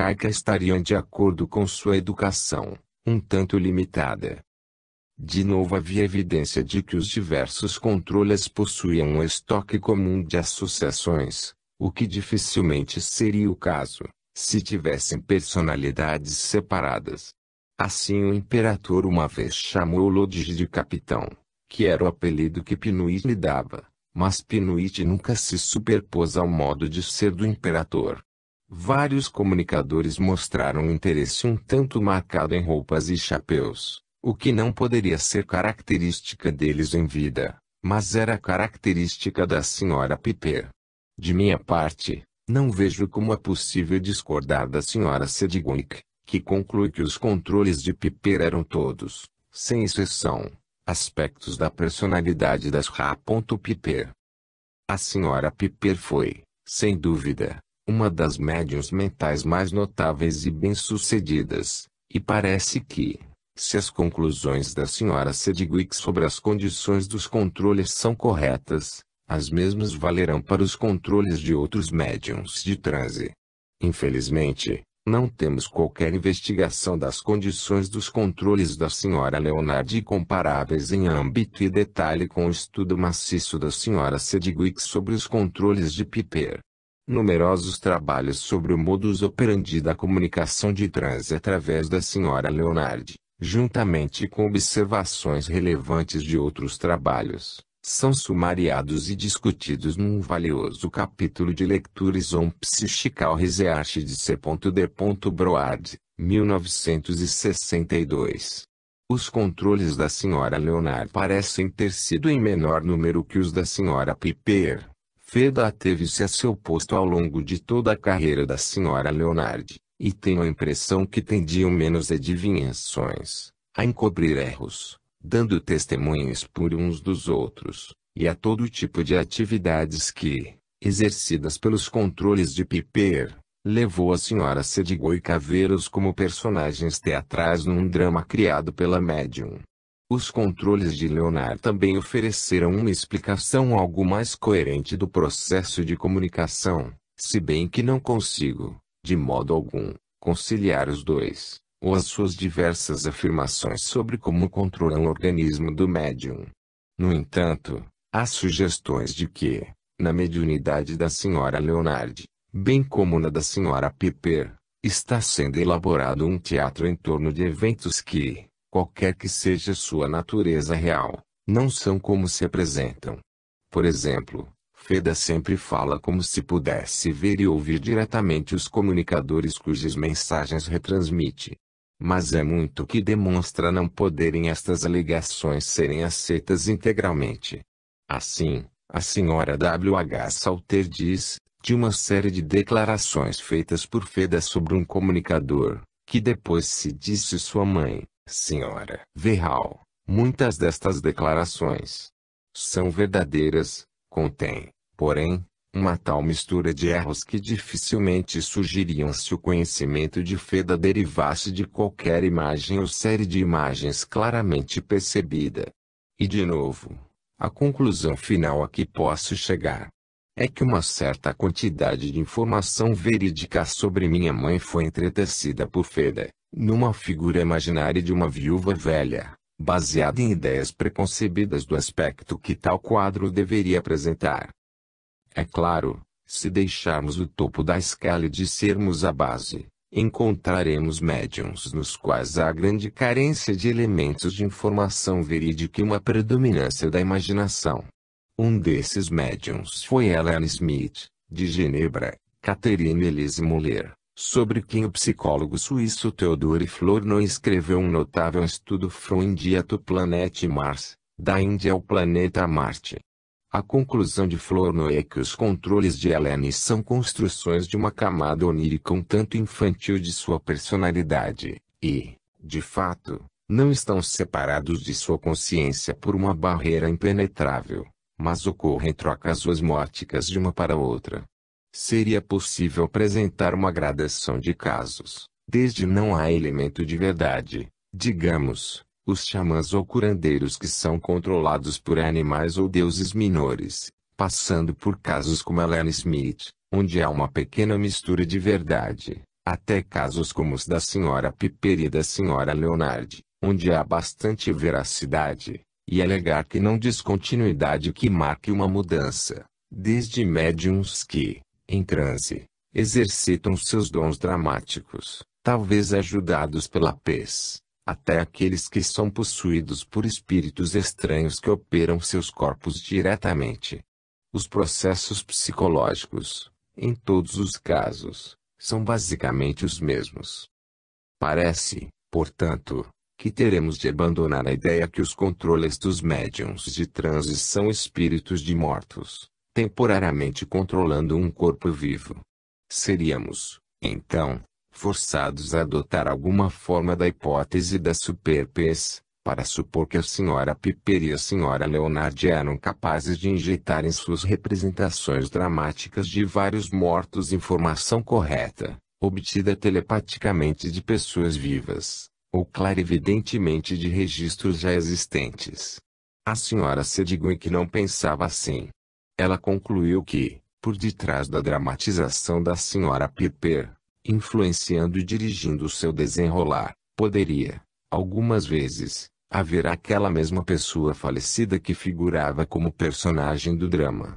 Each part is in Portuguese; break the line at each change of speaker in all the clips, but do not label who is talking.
arcaica estariam de acordo com sua educação, um tanto limitada. De novo havia evidência de que os diversos controles possuíam um estoque comum de associações, o que dificilmente seria o caso, se tivessem personalidades separadas. Assim o imperador uma vez chamou Lodge de capitão, que era o apelido que Pinuit lhe dava, mas Pinuit nunca se superpôs ao modo de ser do imperador. Vários comunicadores mostraram um interesse um tanto marcado em roupas e chapéus, o que não poderia ser característica deles em vida, mas era característica da Sra. Piper. De minha parte, não vejo como é possível discordar da Sra. Sedgwick, que conclui que os controles de Piper eram todos, sem exceção, aspectos da personalidade das Sra. Piper. A Sra. Piper foi, sem dúvida, uma das médiuns mentais mais notáveis e bem-sucedidas, e parece que, se as conclusões da Sra. Sedgwick sobre as condições dos controles são corretas, as mesmas valerão para os controles de outros médiuns de transe. Infelizmente, não temos qualquer investigação das condições dos controles da Sra. Leonard comparáveis em âmbito e detalhe com o estudo maciço da Sra. Sedgwick sobre os controles de Piper. Numerosos trabalhos sobre o modus operandi da comunicação de transe através da Sra. Leonard, juntamente com observações relevantes de outros trabalhos, são sumariados e discutidos num valioso capítulo de Lectures on Psychical Research de C.D. Broad, 1962. Os controles da Sra. Leonard parecem ter sido em menor número que os da Sra. Piper. Feda ateve-se a seu posto ao longo de toda a carreira da Sra. Leonard, e tenho a impressão que tendiam menos adivinhações, a encobrir erros, dando testemunhos por uns dos outros, e a todo tipo de atividades que, exercidas pelos controles de Piper, levou a Sra. Sedgwick a vê-los como personagens teatrais num drama criado pela médium. Os controles de Leonard também ofereceram uma explicação algo mais coerente do processo de comunicação, se bem que não consigo, de modo algum, conciliar os dois, ou as suas diversas afirmações sobre como controlam o organismo do médium. No entanto, há sugestões de que, na mediunidade da Sra. Leonard, bem como na da Sra. Piper, está sendo elaborado um teatro em torno de eventos que, qualquer que seja sua natureza real, não são como se apresentam. Por exemplo, Feda sempre fala como se pudesse ver e ouvir diretamente os comunicadores cujas mensagens retransmite. Mas é muito que demonstra não poderem estas alegações serem aceitas integralmente. Assim, a Sra. W.H. Salter diz, de uma série de declarações feitas por Feda sobre um comunicador, que depois se disse sua mãe, Sra. V. Hall, muitas destas declarações são verdadeiras, contêm, porém, uma tal mistura de erros que dificilmente surgiriam se o conhecimento de Feda derivasse de qualquer imagem ou série de imagens claramente percebida. E de novo, a conclusão final a que posso chegar é que uma certa quantidade de informação verídica sobre minha mãe foi entretecida por Feda, numa figura imaginária de uma viúva velha, baseada em ideias preconcebidas do aspecto que tal quadro deveria apresentar. É claro, se deixarmos o topo da escala e dissermos a base, encontraremos médiuns nos quais há grande carência de elementos de informação verídica e uma predominância da imaginação. Um desses médiuns foi Ellen Smith, de Genebra, Catherine Elise Muller, sobre quem o psicólogo suíço Theodore Flournoy escreveu um notável estudo From India to Planet Mars, da Índia ao planeta Marte. A conclusão de Flournoy é que os controles de Ellen são construções de uma camada onírica um tanto infantil de sua personalidade, e, de fato, não estão separados de sua consciência por uma barreira impenetrável, mas ocorrem trocas osmóticas de uma para outra. Seria possível apresentar uma gradação de casos, desde não há elemento de verdade, digamos, os xamãs ou curandeiros que são controlados por animais ou deuses menores, passando por casos como Ellen Smith, onde há uma pequena mistura de verdade, Até casos como os da Sra. Piper e da Sra. Leonard, onde há bastante veracidade, e alegar que não descontinuidade que marque uma mudança, desde médiuns que, em transe, exercitam seus dons dramáticos, talvez ajudados pela pez, até aqueles que são possuídos por espíritos estranhos que operam seus corpos diretamente. Os processos psicológicos, em todos os casos, são basicamente os mesmos. Parece, portanto, que teremos de abandonar a ideia que os controles dos médiuns de transe são espíritos de mortos, temporariamente controlando um corpo vivo. Seríamos, então, forçados a adotar alguma forma da hipótese da superpez, para supor que a Sra. Piper e a Sra. Leonard eram capazes de injetar em suas representações dramáticas de vários mortos informação correta, obtida telepaticamente de pessoas vivas, ou clarividentemente de registros já existentes. A Sra. Sedgwick não pensava assim. Ela concluiu que, por detrás da dramatização da Sra. Piper, influenciando e dirigindo o seu desenrolar, poderia, algumas vezes, haver aquela mesma pessoa falecida que figurava como personagem do drama.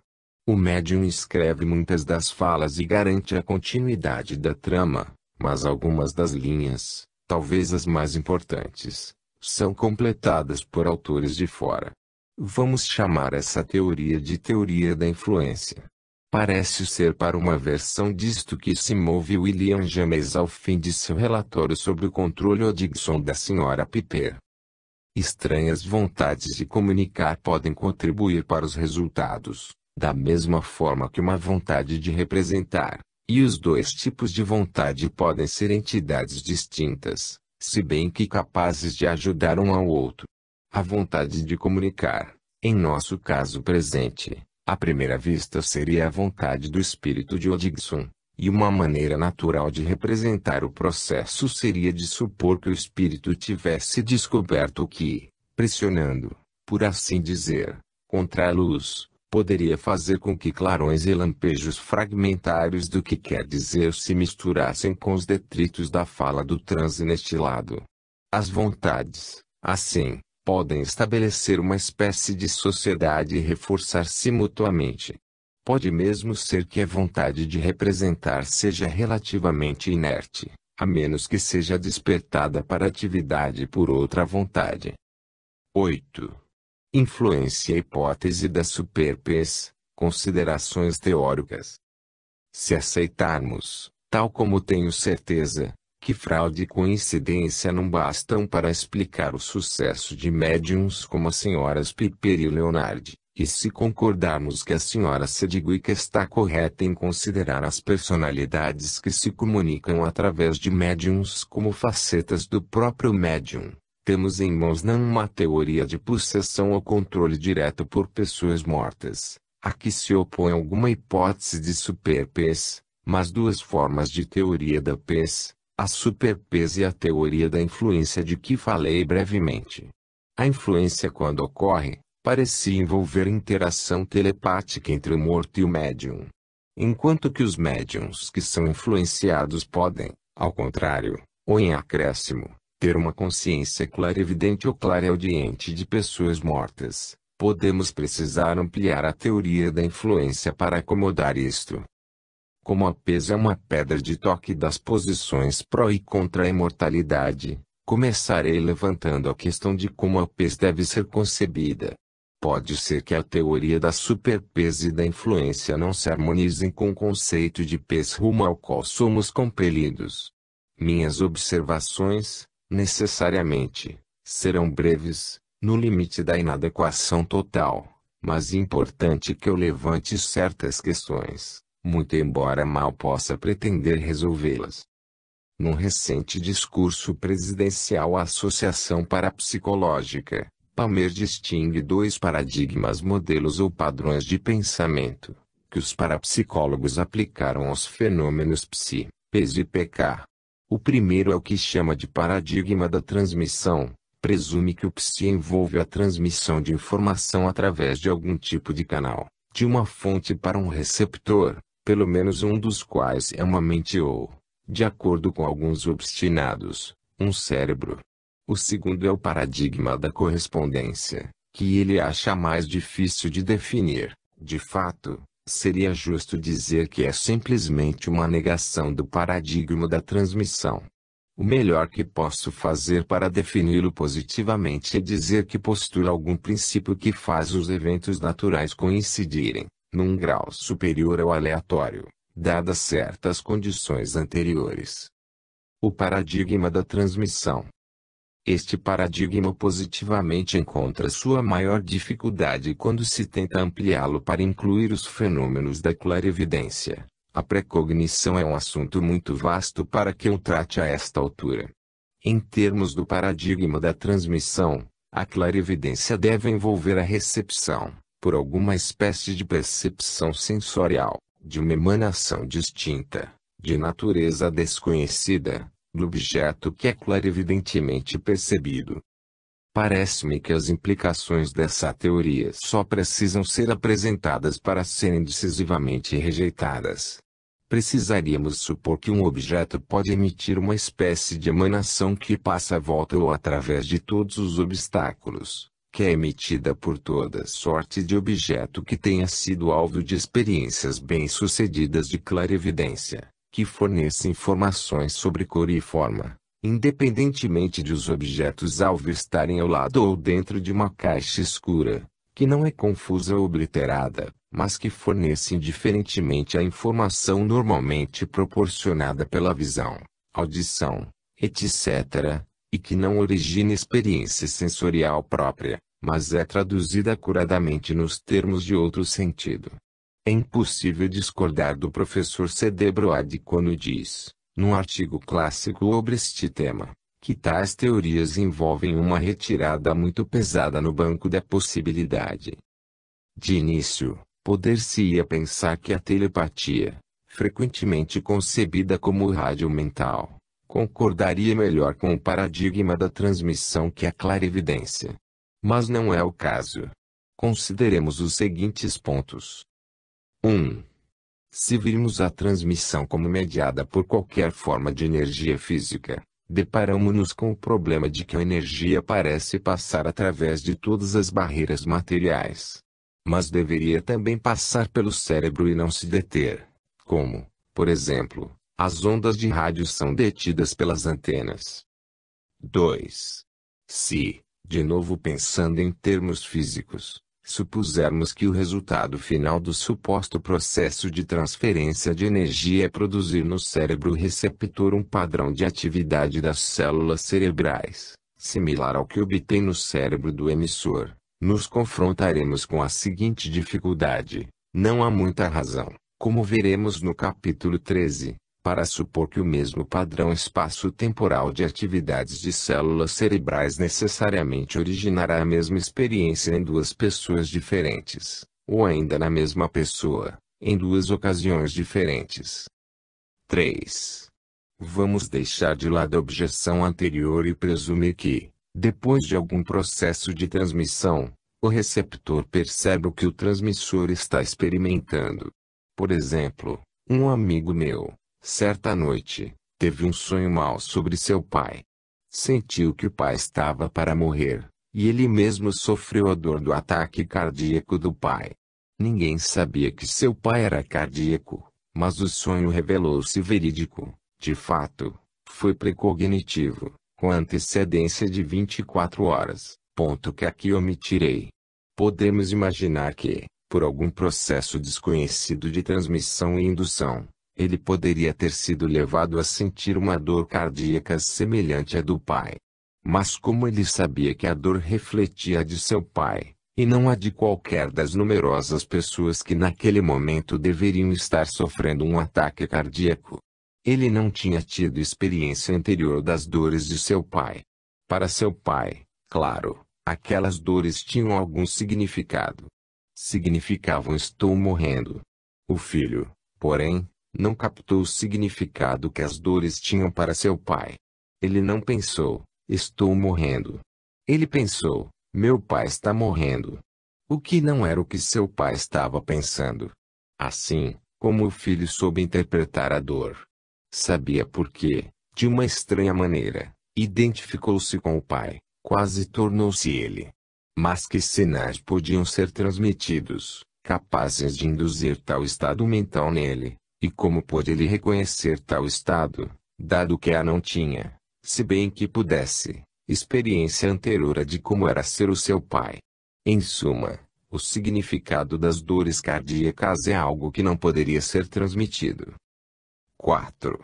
O médium escreve muitas das falas e garante a continuidade da trama, mas algumas das linhas, talvez as mais importantes, são completadas por autores de fora. Vamos chamar essa teoria de teoria da influência. Parece ser para uma versão disto que se move William James ao fim de seu relatório sobre o controle Hodgson da Sra. Piper. Estranhas vontades de comunicar podem contribuir para os resultados, da mesma forma que uma vontade de representar, e os dois tipos de vontade podem ser entidades distintas, se bem que capazes de ajudar um ao outro. A vontade de comunicar, em nosso caso presente, à primeira vista seria a vontade do espírito de Hodgson, e uma maneira natural de representar o processo seria de supor que o espírito tivesse descoberto que, pressionando, por assim dizer, contra a luz, poderia fazer com que clarões e lampejos fragmentários do que quer dizer se misturassem com os detritos da fala do transe neste lado. As vontades, assim, podem estabelecer uma espécie de sociedade e reforçar-se mutuamente. Pode mesmo ser que a vontade de representar seja relativamente inerte, a menos que seja despertada para atividade por outra vontade. 8. Influência e hipótese da superpez, considerações teóricas. Se aceitarmos, tal como tenho certeza, que fraude e coincidência não bastam para explicar o sucesso de médiuns como as senhoras Piper e Leonard, e se concordarmos que a Sra. Sedgwick está correta em considerar as personalidades que se comunicam através de médiuns como facetas do próprio médium, temos em mãos não uma teoria de possessão ou controle direto por pessoas mortas, a que se opõe alguma hipótese de superpez, mas duas formas de teoria da pez, a superpez e a teoria da influência de que falei brevemente. A influência, quando ocorre, parecia envolver interação telepática entre o morto e o médium. Enquanto que os médiums que são influenciados podem, ao contrário, ou em acréscimo, ter uma consciência clarividente ou clareaudiente de pessoas mortas, podemos precisar ampliar a teoria da influência para acomodar isto. Como a pez é uma pedra de toque das posições pró e contra a imortalidade, começarei levantando a questão de como a pez deve ser concebida. Pode ser que a teoria da superpez e da influência não se harmonizem com o conceito de pez rumo ao qual somos compelidos. Minhas observações, necessariamente, serão breves, no limite da inadequação total, mas importante que eu levante certas questões, muito embora mal possa pretender resolvê-las. Num recente discurso presidencial à Associação Parapsicológica, Palmer distingue dois paradigmas, modelos ou padrões de pensamento, que os parapsicólogos aplicaram aos fenômenos psi, pes e pk. O primeiro é o que chama de paradigma da transmissão, presume que o psi envolve a transmissão de informação através de algum tipo de canal, de uma fonte para um receptor, pelo menos um dos quais é uma mente ou, de acordo com alguns obstinados, um cérebro. O segundo é o paradigma da correspondência, que ele acha mais difícil de definir. De fato, seria justo dizer que é simplesmente uma negação do paradigma da transmissão. O melhor que posso fazer para defini-lo positivamente é dizer que postula algum princípio que faz os eventos naturais coincidirem, num grau superior ao aleatório, dadas certas condições anteriores. O paradigma da transmissão. Este paradigma positivamente encontra sua maior dificuldade quando se tenta ampliá-lo para incluir os fenômenos da clarividência. A precognição é um assunto muito vasto para que eu trate a esta altura. Em termos do paradigma da transmissão, a clarividência deve envolver a recepção, por alguma espécie de percepção sensorial, de uma emanação distinta, de natureza desconhecida, do objeto que é clarividentemente percebido. Parece-me que as implicações dessa teoria só precisam ser apresentadas para serem decisivamente rejeitadas. Precisaríamos supor que um objeto pode emitir uma espécie de emanação que passa à volta ou através de todos os obstáculos, que é emitida por toda sorte de objeto que tenha sido alvo de experiências bem-sucedidas de clarividência, que forneça informações sobre cor e forma, independentemente de os objetos alvo estarem ao lado ou dentro de uma caixa escura, que não é confusa ou obliterada, mas que forneça indiferentemente a informação normalmente proporcionada pela visão, audição, etc., e que não origina experiência sensorial própria, mas é traduzida acuradamente nos termos de outro sentido. É impossível discordar do professor C. D. Broad quando diz, num artigo clássico sobre este tema, que tais teorias envolvem uma retirada muito pesada no banco da possibilidade. De início, poder-se-ia pensar que a telepatia, frequentemente concebida como rádio mental, concordaria melhor com o paradigma da transmissão que a clarividência. Mas não é o caso. Consideremos os seguintes pontos. 1. Se virmos a transmissão como mediada por qualquer forma de energia física, deparamos-nos com o problema de que a energia parece passar através de todas as barreiras materiais. Mas deveria também passar pelo cérebro e não se deter, como, por exemplo, as ondas de rádio são detidas pelas antenas. 2. Se, de novo pensando em termos físicos, supusermos que o resultado final do suposto processo de transferência de energia é produzir no cérebro receptor um padrão de atividade das células cerebrais, similar ao que obtém no cérebro do emissor, nos confrontaremos com a seguinte dificuldade: não há muita razão, como veremos no capítulo 13, para supor que o mesmo padrão espaço-temporal de atividades de células cerebrais necessariamente originará a mesma experiência em duas pessoas diferentes, ou ainda na mesma pessoa, em duas ocasiões diferentes. 3. Vamos deixar de lado a objeção anterior e presumir que, depois de algum processo de transmissão, o receptor percebe o que o transmissor está experimentando. Por exemplo, um amigo meu, certa noite, teve um sonho mau sobre seu pai. Sentiu que o pai estava para morrer, e ele mesmo sofreu a dor do ataque cardíaco do pai. Ninguém sabia que seu pai era cardíaco, mas o sonho revelou-se verídico. De fato, foi precognitivo, com antecedência de 24 horas, ponto que aqui omitirei. Podemos imaginar que, por algum processo desconhecido de transmissão e indução, ele poderia ter sido levado a sentir uma dor cardíaca semelhante à do pai. Mas como ele sabia que a dor refletia a de seu pai, e não a de qualquer das numerosas pessoas que naquele momento deveriam estar sofrendo um ataque cardíaco, ele não tinha tido experiência anterior das dores de seu pai. Para seu pai, claro, aquelas dores tinham algum significado. Significavam estou morrendo. O filho, porém, não captou o significado que as dores tinham para seu pai. Ele não pensou, estou morrendo. Ele pensou, meu pai está morrendo. O que não era o que seu pai estava pensando. Assim, como o filho soube interpretar a dor. Sabia porque, de uma estranha maneira, identificou-se com o pai, quase tornou-se ele. Mas que sinais podiam ser transmitidos, capazes de induzir tal estado mental nele, e como pôde ele reconhecer tal estado, dado que a não tinha, se bem que pudesse, experiência anterior de como era ser o seu pai? Em suma, o significado das dores cardíacas é algo que não poderia ser transmitido. 4.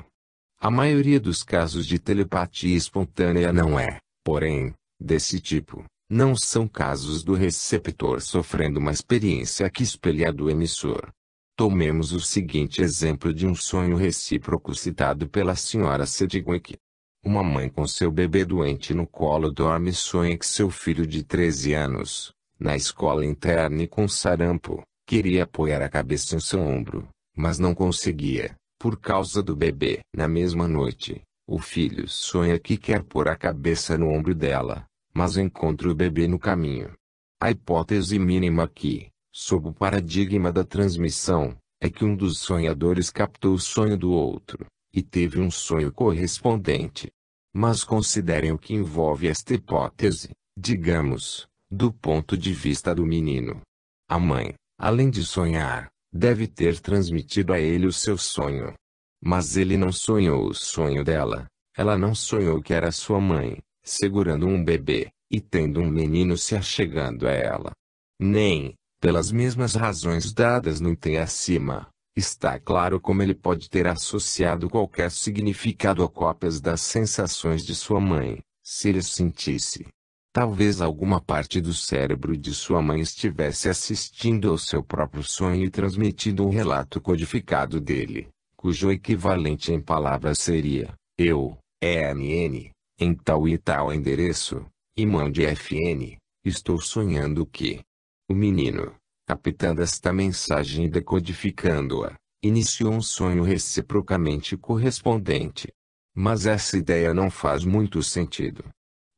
A maioria dos casos de telepatia espontânea não é, porém, desse tipo. Não são casos do receptor sofrendo uma experiência que espelha a do emissor. Tomemos o seguinte exemplo de um sonho recíproco citado pela senhora Sedgwick. Uma mãe com seu bebê doente no colo dorme e sonha que seu filho de 13 anos, na escola interna e com sarampo, queria apoiar a cabeça em seu ombro, mas não conseguia, por causa do bebê. Na mesma noite, o filho sonha que quer pôr a cabeça no ombro dela, mas encontra o bebê no caminho. A hipótese mínima aqui, sob o paradigma da transmissão, é que um dos sonhadores captou o sonho do outro, e teve um sonho correspondente. Mas considerem o que envolve esta hipótese, digamos, do ponto de vista do menino. A mãe, além de sonhar, deve ter transmitido a ele o seu sonho. Mas ele não sonhou o sonho dela, ela não sonhou que era sua mãe, segurando um bebê, e tendo um menino se achegando a ela. Nem, pelas mesmas razões dadas no item acima, está claro como ele pode ter associado qualquer significado a cópias das sensações de sua mãe, se ele sentisse. Talvez alguma parte do cérebro de sua mãe estivesse assistindo ao seu próprio sonho e transmitindo um relato codificado dele, cujo equivalente em palavras seria, eu, EMN, em tal e tal endereço, imã de FN, estou sonhando que. O menino, captando esta mensagem e decodificando-a, iniciou um sonho reciprocamente correspondente. Mas essa ideia não faz muito sentido.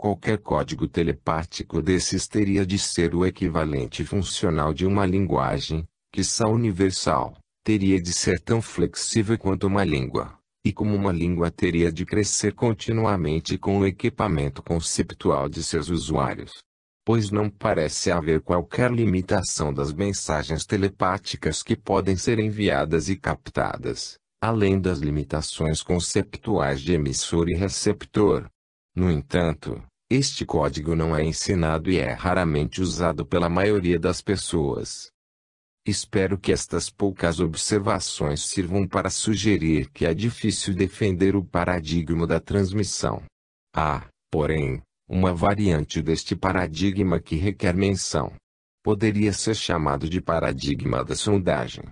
Qualquer código telepático desses teria de ser o equivalente funcional de uma linguagem, quiçá universal, teria de ser tão flexível quanto uma língua. E como uma língua teria de crescer continuamente com o equipamento conceptual de seus usuários. Pois não parece haver qualquer limitação das mensagens telepáticas que podem ser enviadas e captadas, além das limitações conceptuais de emissor e receptor. No entanto, este código não é ensinado e é raramente usado pela maioria das pessoas. Espero que estas poucas observações sirvam para sugerir que é difícil defender o paradigma da transmissão. Há, porém, uma variante deste paradigma que requer menção. Poderia ser chamado de paradigma da sondagem.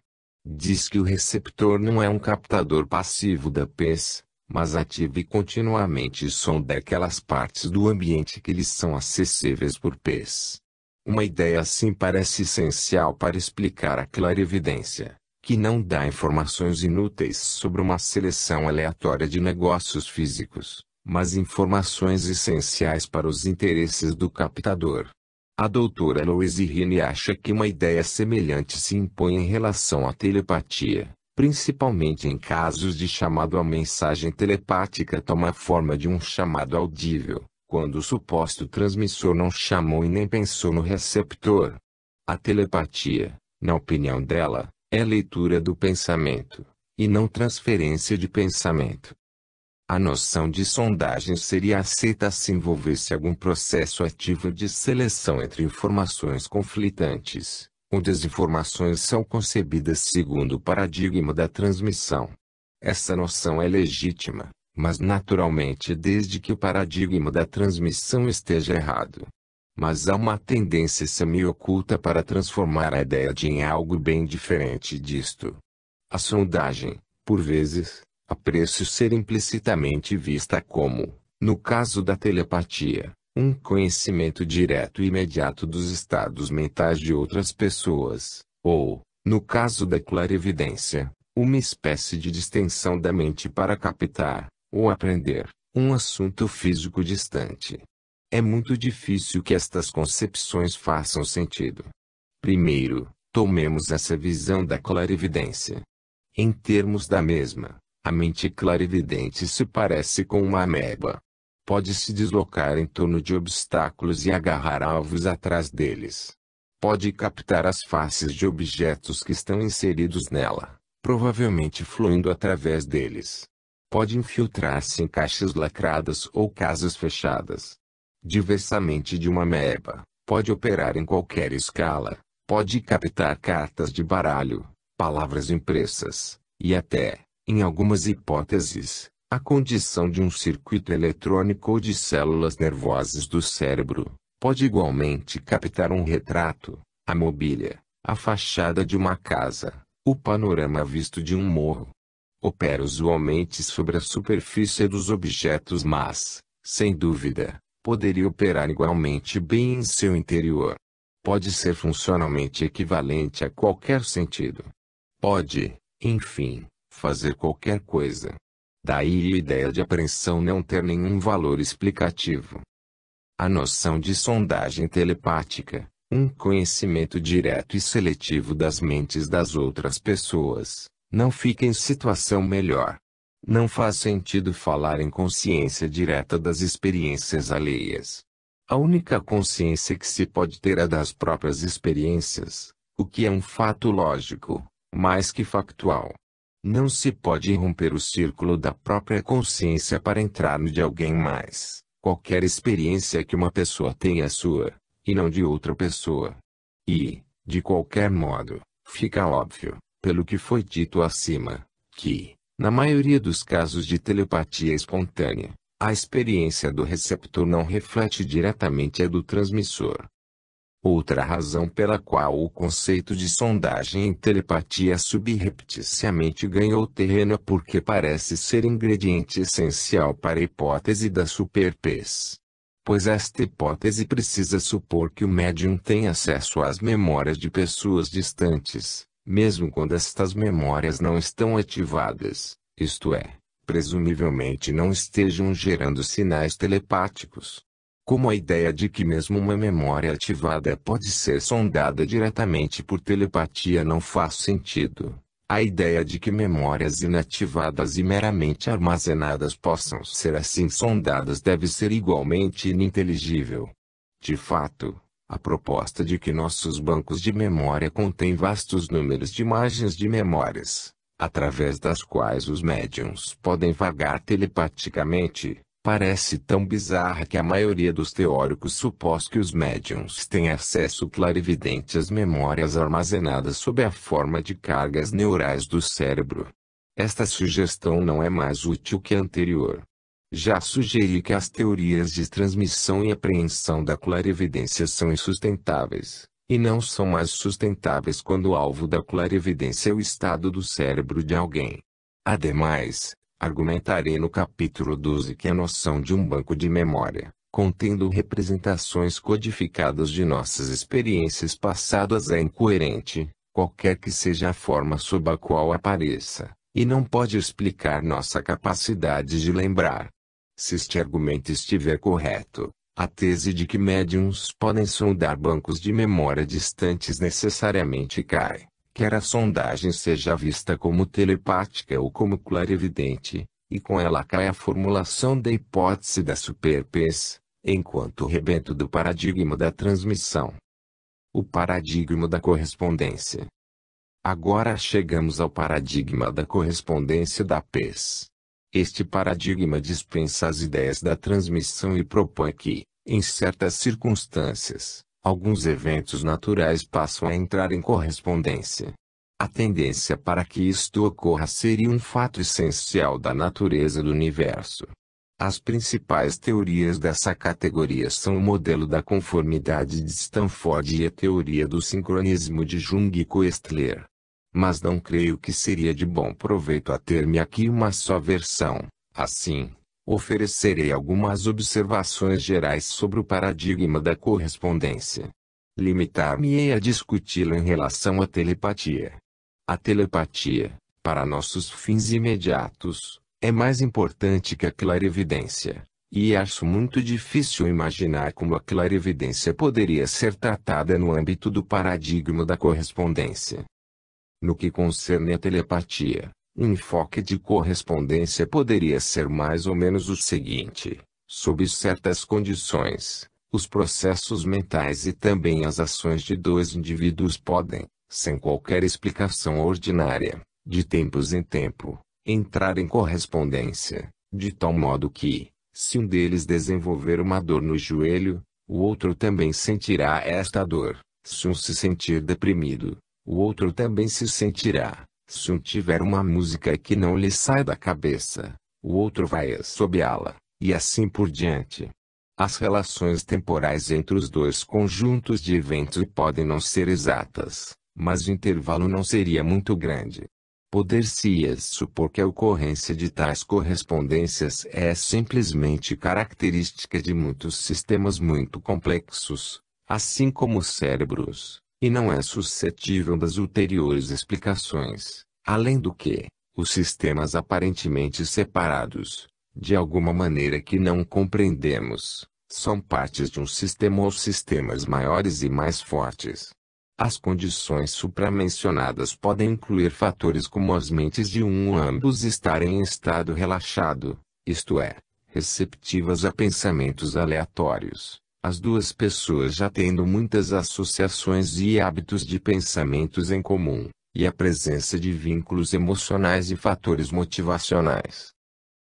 Diz que o receptor não é um captador passivo da PES, mas ativa e continuamente sonda aquelas partes do ambiente que lhes são acessíveis por PES. Uma ideia assim parece essencial para explicar a clarividência, que não dá informações inúteis sobre uma seleção aleatória de negócios físicos, mas informações essenciais para os interesses do captador. A doutora Louise Rini acha que uma ideia semelhante se impõe em relação à telepatia, principalmente em casos de chamado a mensagem telepática toma a forma de um chamado audível, quando o suposto transmissor não chamou e nem pensou no receptor. A telepatia, na opinião dela, é leitura do pensamento, e não transferência de pensamento. A noção de sondagem seria aceita se envolvesse algum processo ativo de seleção entre informações conflitantes, onde as informações são concebidas segundo o paradigma da transmissão. Essa noção é legítima, mas naturalmente desde que o paradigma da transmissão esteja errado. Mas há uma tendência semi-oculta para transformar a ideia em algo bem diferente disto. A sondagem, por vezes, parece ser implicitamente vista como, no caso da telepatia, um conhecimento direto e imediato dos estados mentais de outras pessoas, ou, no caso da clarividência, uma espécie de distensão da mente para captar, ou aprender, um assunto físico distante. É muito difícil que estas concepções façam sentido. Primeiro, tomemos essa visão da clarividência. Em termos da mesma, A mente clarividente se parece com uma ameba. Pode se deslocar em torno de obstáculos e agarrar alvos atrás deles. Pode captar as faces de objetos que estão inseridos nela, provavelmente fluindo através deles. Pode infiltrar-se em caixas lacradas ou casas fechadas. Diversamente de uma ameba, pode operar em qualquer escala. Pode captar cartas de baralho, palavras impressas, e até, em algumas hipóteses, a condição de um circuito eletrônico ou de células nervosas do cérebro. Pode igualmente captar um retrato, a mobília, a fachada de uma casa, o panorama visto de um morro. Opera usualmente sobre a superfície dos objetos, mas, sem dúvida, poderia operar igualmente bem em seu interior. Pode ser funcionalmente equivalente a qualquer sentido. Pode, enfim, fazer qualquer coisa. Daí a ideia de apreensão não ter nenhum valor explicativo. A noção de sondagem telepática, um conhecimento direto e seletivo das mentes das outras pessoas, não fica em situação melhor. Não faz sentido falar em consciência direta das experiências alheias. A única consciência que se pode ter é das próprias experiências, o que é um fato lógico, mais que factual. Não se pode romper o círculo da própria consciência para entrar no de alguém mais. Qualquer experiência que uma pessoa tenha é sua, e não de outra pessoa. E, de qualquer modo, fica óbvio, pelo que foi dito acima, que, na maioria dos casos de telepatia espontânea, a experiência do receptor não reflete diretamente a do transmissor. Outra razão pela qual o conceito de sondagem em telepatia subrepticiamente ganhou terreno é porque parece ser ingrediente essencial para a hipótese da superpes. Pois esta hipótese precisa supor que o médium tem acesso às memórias de pessoas distantes, mesmo quando estas memórias não estão ativadas, isto é, presumivelmente não estejam gerando sinais telepáticos. Como a ideia de que mesmo uma memória ativada pode ser sondada diretamente por telepatia não faz sentido, a ideia de que memórias inativadas e meramente armazenadas possam ser assim sondadas deve ser igualmente ininteligível. De fato, a proposta de que nossos bancos de memória contêm vastos números de imagens de memórias, através das quais os médiuns podem vagar telepaticamente, parece tão bizarra que a maioria dos teóricos supôs que os médiuns têm acesso clarividente às memórias armazenadas sob a forma de cargas neurais do cérebro. Esta sugestão não é mais útil que a anterior. Já sugeri que as teorias de transmissão e apreensão da clarividência são insustentáveis, e não são mais sustentáveis quando o alvo da clarividência é o estado do cérebro de alguém. Ademais, argumentarei no capítulo 12 que a noção de um banco de memória, contendo representações codificadas de nossas experiências passadas é incoerente, qualquer que seja a forma sob a qual apareça, e não pode explicar nossa capacidade de lembrar. Se este argumento estiver correto, a tese de que médiuns podem sondar bancos de memória distantes necessariamente cai, quer a sondagem seja vista como telepática ou como clarividente, e com ela cai a formulação da hipótese da superpes, enquanto rebento do paradigma da transmissão. O paradigma da correspondência. Agora chegamos ao paradigma da correspondência da PES. Este paradigma dispensa as ideias da transmissão e propõe que, em certas circunstâncias, alguns eventos naturais passam a entrar em correspondência. A tendência para que isto ocorra seria um fato essencial da natureza do universo. As principais teorias dessa categoria são o modelo da conformidade de Stanford e a teoria do sincronismo de Jung e Koestler. Mas não creio que seria de bom proveito a ter-me aqui uma só versão. Assim, oferecerei algumas observações gerais sobre o paradigma da correspondência. Limitar-me-ei a discuti-lo em relação à telepatia. A telepatia, para nossos fins imediatos, é mais importante que a clarividência, e acho muito difícil imaginar como a clarividência poderia ser tratada no âmbito do paradigma da correspondência. No que concerne à telepatia, Um enfoque de correspondência poderia ser mais ou menos o seguinte: sob certas condições, os processos mentais e também as ações de dois indivíduos podem, sem qualquer explicação ordinária, de tempos em tempo, entrar em correspondência, de tal modo que, se um deles desenvolver uma dor no joelho, o outro também sentirá esta dor. Se um se sentir deprimido, o outro também se sentirá. Se um tiver uma música que não lhe sai da cabeça, o outro vai assobiá-la, e assim por diante. As relações temporais entre os dois conjuntos de eventos podem não ser exatas, mas o intervalo não seria muito grande. Poder-se-ia supor que a ocorrência de tais correspondências é simplesmente característica de muitos sistemas muito complexos, assim como os cérebros, e não é suscetível das ulteriores explicações, além do que, os sistemas aparentemente separados, de alguma maneira que não compreendemos, são partes de um sistema ou sistemas maiores e mais fortes. As condições supramencionadas podem incluir fatores como as mentes de um ou ambos estarem em estado relaxado, isto é, receptivas a pensamentos aleatórios, as duas pessoas já tendo muitas associações e hábitos de pensamentos em comum, e a presença de vínculos emocionais e fatores motivacionais.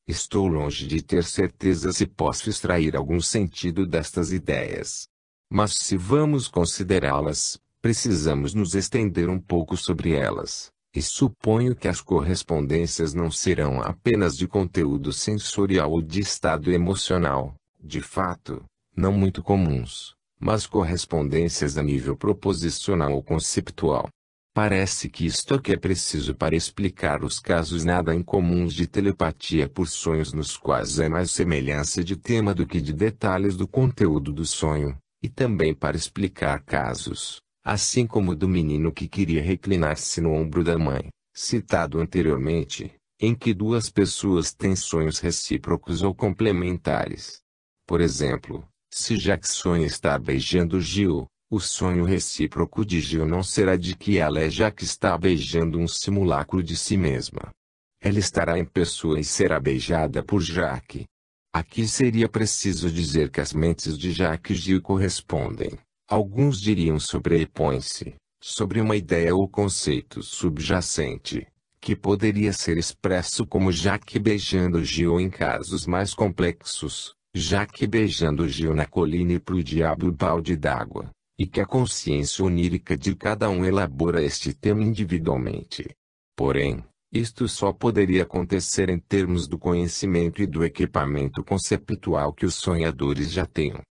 Estou longe de ter certeza se posso extrair algum sentido destas ideias. Mas se vamos considerá-las, precisamos nos estender um pouco sobre elas, e suponho que as correspondências não serão apenas de conteúdo sensorial ou de estado emocional, de fato, não muito comuns, mas correspondências a nível proposicional ou conceptual. Parece que isto aqui é preciso para explicar os casos nada incomuns de telepatia por sonhos nos quais é mais semelhança de tema do que de detalhes do conteúdo do sonho, e também para explicar casos, assim como o do menino que queria reclinar-se no ombro da mãe, citado anteriormente, em que duas pessoas têm sonhos recíprocos ou complementares. Por exemplo, se Jack sonha estar beijando Jill, o sonho recíproco de Jill não será de que ela é Jack está beijando um simulacro de si mesma. Ela estará em pessoa e será beijada por Jack. Aqui seria preciso dizer que as mentes de Jack e Jill correspondem. Alguns diriam sobrepõe-se, sobre uma ideia ou conceito subjacente, que poderia ser expresso como Jack beijando Jill em casos mais complexos, Jack beijando Jill na colina e pro diabo o balde d'água, e que a consciência onírica de cada um elabora este tema individualmente. Porém, isto só poderia acontecer em termos do conhecimento e do equipamento conceptual que os sonhadores já tenham.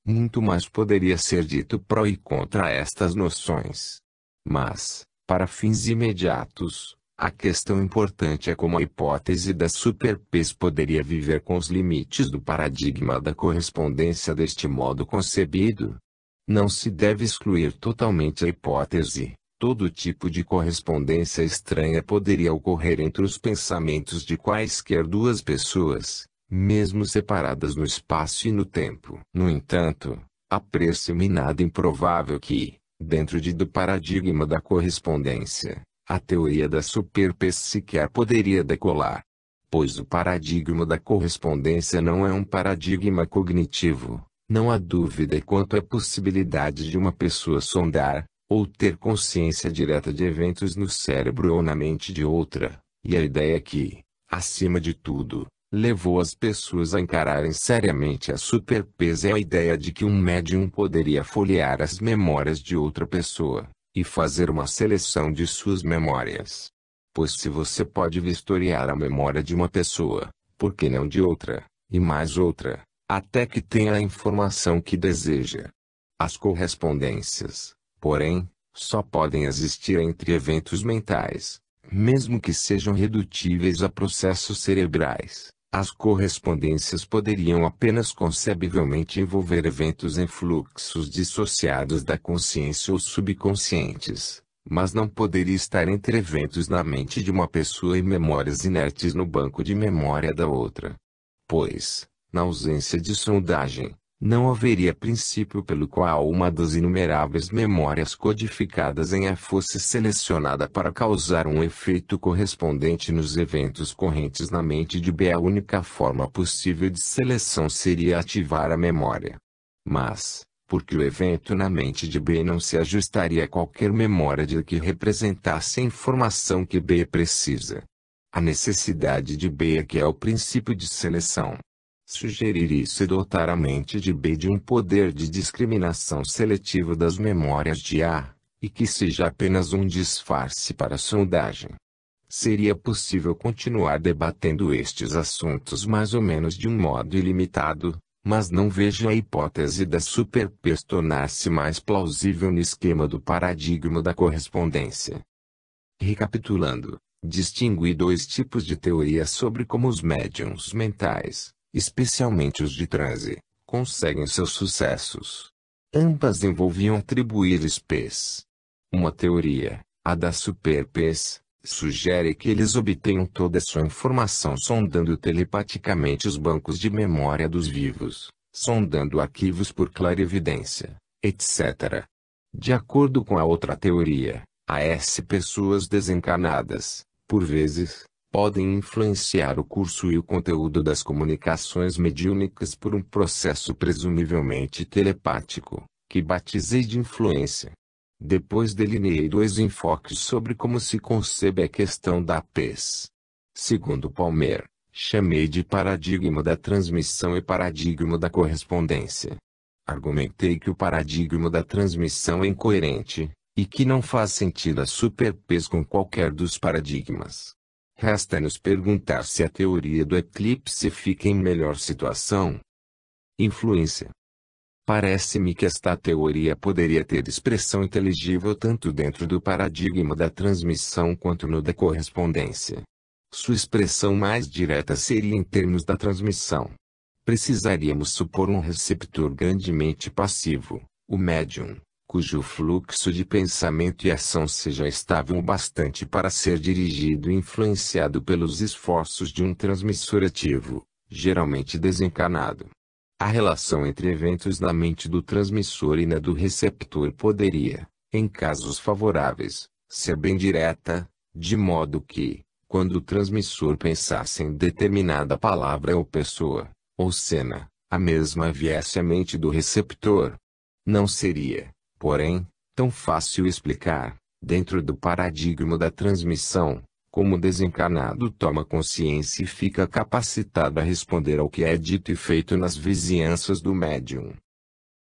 Muito mais poderia ser dito pró e contra estas noções. Mas, para fins imediatos, a questão importante é como a hipótese da superpes poderia viver com os limites do paradigma da correspondência deste modo concebido. Não se deve excluir totalmente a hipótese. Todo tipo de correspondência estranha poderia ocorrer entre os pensamentos de quaisquer duas pessoas, mesmo separadas no espaço e no tempo. No entanto, aprecia-me nada improvável que, dentro do paradigma da correspondência, a teoria da superpes sequer poderia decolar. Pois o paradigma da correspondência não é um paradigma cognitivo, não há dúvida quanto à possibilidade de uma pessoa sondar, ou ter consciência direta de eventos no cérebro ou na mente de outra, e a ideia que, acima de tudo, levou as pessoas a encararem seriamente a superpes é a ideia de que um médium poderia folhear as memórias de outra pessoa, e fazer uma seleção de suas memórias. Pois se você pode vistoriar a memória de uma pessoa, por que não de outra, e mais outra, até que tenha a informação que deseja? As correspondências, porém, só podem existir entre eventos mentais, mesmo que sejam redutíveis a processos cerebrais. As correspondências poderiam apenas concebivelmente envolver eventos em fluxos dissociados da consciência ou subconscientes, mas não poderia estar entre eventos na mente de uma pessoa e memórias inertes no banco de memória da outra. Pois, na ausência de sondagem, Não haveria princípio pelo qual uma das inumeráveis memórias codificadas em A fosse selecionada para causar um efeito correspondente nos eventos correntes na mente de B. A única forma possível de seleção seria ativar a memória. Mas, porque o evento na mente de B não se ajustaria a qualquer memória de que representasse a informação que B precisa. A necessidade de B é que é o princípio de seleção. Sugerir isso e dotar a mente de B de um poder de discriminação seletivo das memórias de A, e que seja apenas um disfarce para a sondagem. Seria possível continuar debatendo estes assuntos mais ou menos de um modo ilimitado, mas não vejo a hipótese da super-P tornar-se mais plausível no esquema do paradigma da correspondência. Recapitulando, distingui dois tipos de teoria sobre como os médiums mentais, especialmente os de transe, conseguem seus sucessos. Ambas envolviam atribuir-lhes P's. Uma teoria, a da super-P's, sugere que eles obtenham toda a sua informação sondando telepaticamente os bancos de memória dos vivos, sondando arquivos por clarividência, etc. De acordo com a outra teoria, as pessoas desencarnadas, por vezes, podem influenciar o curso e o conteúdo das comunicações mediúnicas por um processo presumivelmente telepático, que batizei de influência. Depois delineei dois enfoques sobre como se concebe a questão da PES. Segundo Palmer, chamei de paradigma da transmissão e paradigma da correspondência. Argumentei que o paradigma da transmissão é incoerente, e que não faz sentido a super-P's com qualquer dos paradigmas. Resta-nos perguntar se a teoria do eclipse fica em melhor situação. Influência. Parece-me que esta teoria poderia ter expressão inteligível tanto dentro do paradigma da transmissão quanto no da correspondência. Sua expressão mais direta seria em termos da transmissão. Precisaríamos supor um receptor grandemente passivo, o médium, cujo fluxo de pensamento e ação seja estável o bastante para ser dirigido e influenciado pelos esforços de um transmissor ativo, geralmente desencarnado. A relação entre eventos na mente do transmissor e na do receptor poderia, em casos favoráveis, ser bem direta, de modo que, quando o transmissor pensasse em determinada palavra ou pessoa, ou cena, a mesma viesse à mente do receptor. Não seria, porém, tão fácil explicar, dentro do paradigma da transmissão, como o desencarnado toma consciência e fica capacitado a responder ao que é dito e feito nas vizinhanças do médium.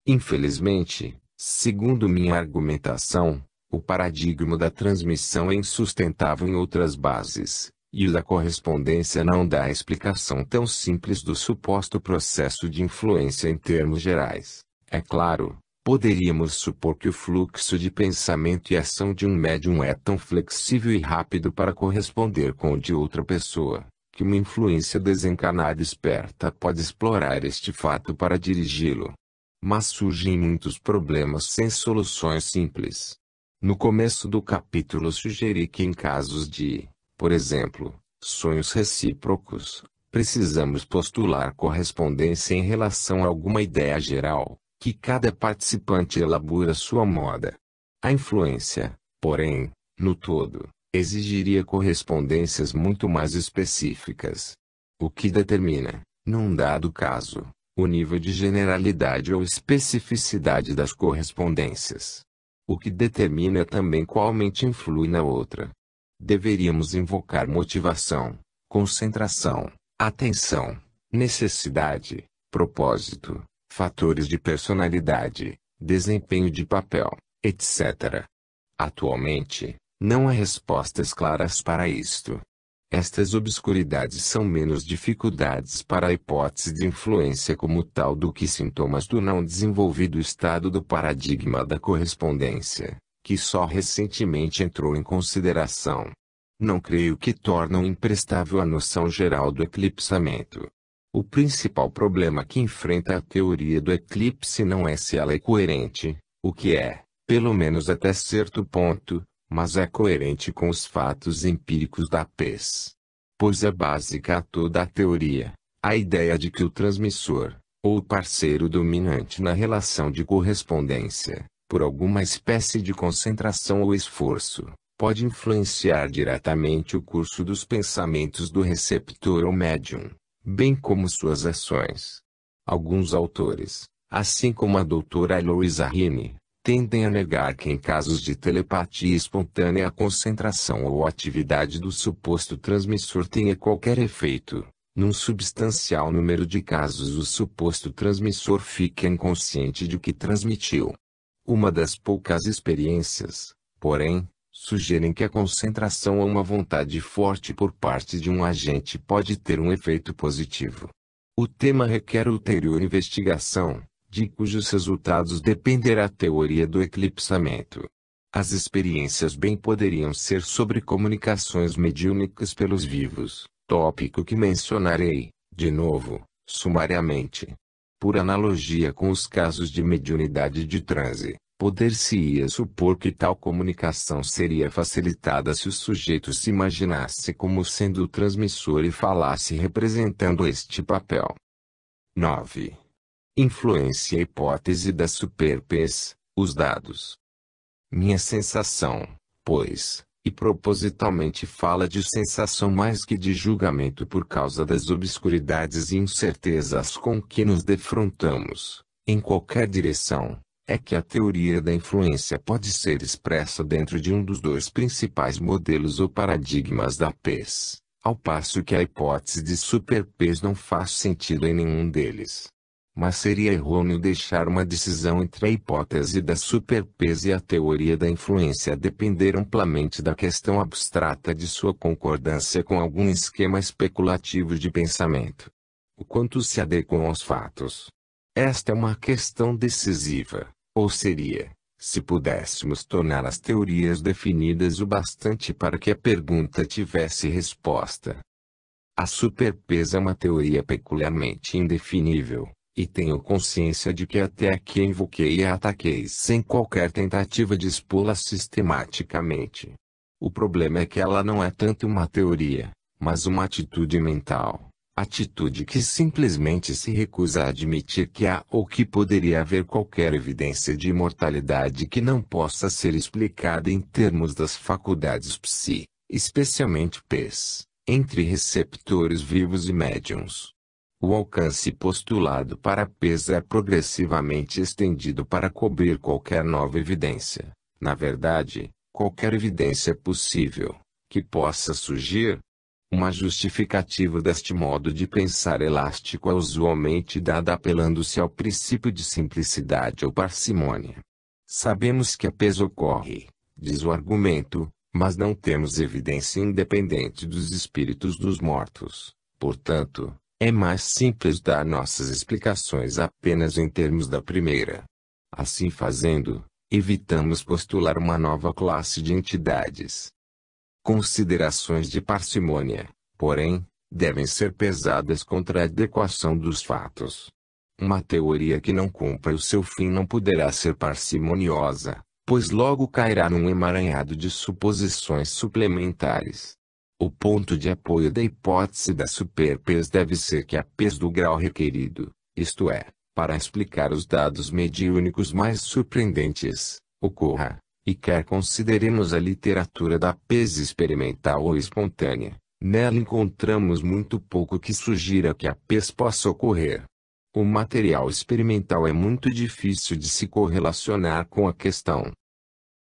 Infelizmente, segundo minha argumentação, o paradigma da transmissão é insustentável em outras bases, e o da correspondência não dá a explicação tão simples do suposto processo de influência em termos gerais. É claro, poderíamos supor que o fluxo de pensamento e ação de um médium é tão flexível e rápido para corresponder com o de outra pessoa, que uma influência desencarnada esperta pode explorar este fato para dirigi-lo. Mas surgem muitos problemas sem soluções simples. No começo do capítulo sugeri que em casos de, por exemplo, sonhos recíprocos, precisamos postular correspondência em relação a alguma ideia geral, que cada participante elabora à sua moda. A influência, porém, no todo, exigiria correspondências muito mais específicas. O que determina, num dado caso, o nível de generalidade ou especificidade das correspondências. O que determina também qual mente influi na outra. Deveríamos invocar motivação, concentração, atenção, necessidade, propósito, fatores de personalidade, desempenho de papel, etc. Atualmente, não há respostas claras para isto. Estas obscuridades são menos dificuldades para a hipótese de influência como tal do que sintomas do não desenvolvido estado do paradigma da correspondência, que só recentemente entrou em consideração. Não creio que tornam imprestável a noção geral do eclipsamento. O principal problema que enfrenta a teoria do eclipse não é se ela é coerente, o que é, pelo menos até certo ponto, mas é coerente com os fatos empíricos da PES. Pois é básica a toda a teoria, a ideia de que o transmissor, ou parceiro dominante na relação de correspondência, por alguma espécie de concentração ou esforço, pode influenciar diretamente o curso dos pensamentos do receptor ou médium, bem como suas ações. Alguns autores, assim como a doutora Eloisa Rini, tendem a negar que em casos de telepatia espontânea a concentração ou atividade do suposto transmissor tenha qualquer efeito. Num substancial número de casos o suposto transmissor fica inconsciente de o que transmitiu. Uma das poucas experiências, porém, sugerem que a concentração ou uma vontade forte por parte de um agente pode ter um efeito positivo. O tema requer ulterior investigação, de cujos resultados dependerá a teoria do eclipsamento. As experiências bem poderiam ser sobre comunicações mediúnicas pelos vivos, tópico que mencionarei, de novo, sumariamente. Por analogia com os casos de mediunidade de transe, poder-se-ia supor que tal comunicação seria facilitada se o sujeito se imaginasse como sendo o transmissor e falasse representando este papel. 9. Influência e hipótese da superpes, os dados. Minha sensação, pois, e propositalmente fala de sensação mais que de julgamento por causa das obscuridades e incertezas com que nos defrontamos, em qualquer direção, é que a teoria da influência pode ser expressa dentro de um dos dois principais modelos ou paradigmas da PES, ao passo que a hipótese de superpes não faz sentido em nenhum deles. Mas seria errôneo deixar uma decisão entre a hipótese da superpes e a teoria da influência depender amplamente da questão abstrata de sua concordância com algum esquema especulativo de pensamento. O quanto se adequam aos fatos. Esta é uma questão decisiva, ou seria, se pudéssemos tornar as teorias definidas o bastante para que a pergunta tivesse resposta. A superpes é uma teoria peculiarmente indefinível. E tenho consciência de que até aqui invoquei e ataquei sem qualquer tentativa de expô-la sistematicamente. O problema é que ela não é tanto uma teoria, mas uma atitude mental. Atitude que simplesmente se recusa a admitir que há ou que poderia haver qualquer evidência de imortalidade que não possa ser explicada em termos das faculdades psi, especialmente PES, entre receptores vivos e médiuns. O alcance postulado para a PES é progressivamente estendido para cobrir qualquer nova evidência, na verdade, qualquer evidência possível, que possa surgir. Uma justificativa deste modo de pensar elástico é usualmente dada apelando-se ao princípio de simplicidade ou parcimônia. Sabemos que a PES ocorre, diz o argumento, mas não temos evidência independente dos espíritos dos mortos, portanto, é mais simples dar nossas explicações apenas em termos da primeira. Assim fazendo, evitamos postular uma nova classe de entidades. Considerações de parcimônia, porém, devem ser pesadas contra a adequação dos fatos. Uma teoria que não cumpra o seu fim não poderá ser parcimoniosa, pois logo cairá num emaranhado de suposições suplementares. O ponto de apoio da hipótese da superpes deve ser que a PES do grau requerido, isto é, para explicar os dados mediúnicos mais surpreendentes, ocorra, e quer consideremos a literatura da PES experimental ou espontânea, nela encontramos muito pouco que sugira que a PES possa ocorrer. O material experimental é muito difícil de se correlacionar com a questão.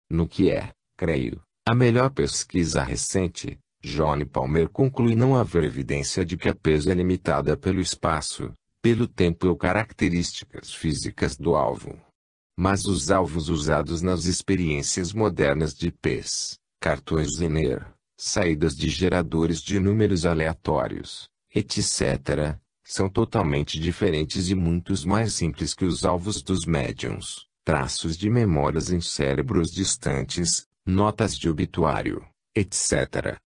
No que é, creio, a melhor pesquisa recente, John Palmer conclui não haver evidência de que a PES é limitada pelo espaço, pelo tempo ou características físicas do alvo. Mas os alvos usados nas experiências modernas de PES, cartões Zener, saídas de geradores de números aleatórios, etc., são totalmente diferentes e muitos mais simples que os alvos dos médiuns, traços de memórias em cérebros distantes, notas de obituário, etc.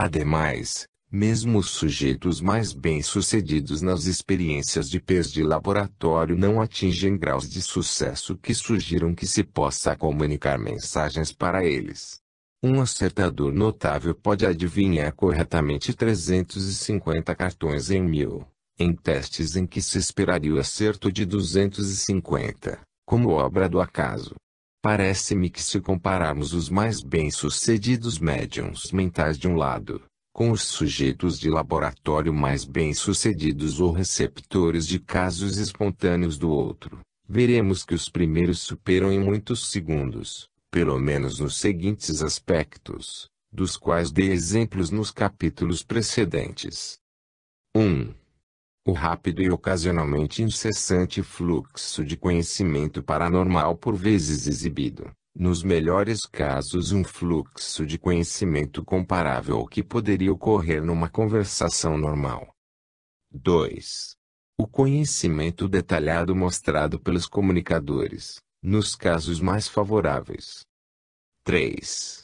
Ademais, mesmo os sujeitos mais bem-sucedidos nas experiências de PES de laboratório não atingem graus de sucesso que sugiram que se possa comunicar mensagens para eles. Um acertador notável pode adivinhar corretamente 350 cartões em 1000, Em testes em que se esperaria o acerto de 250, como obra do acaso. Parece-me que se compararmos os mais bem-sucedidos médiums mentais de um lado, com os sujeitos de laboratório mais bem-sucedidos ou receptores de casos espontâneos do outro, veremos que os primeiros superam em muitos segundos, pelo menos nos seguintes aspectos, dos quais dei exemplos nos capítulos precedentes. 1. O rápido e ocasionalmente incessante fluxo de conhecimento paranormal por vezes exibido, nos melhores casos um fluxo de conhecimento comparável ao que poderia ocorrer numa conversação normal. 2. O conhecimento detalhado mostrado pelos comunicadores, nos casos mais favoráveis. 3.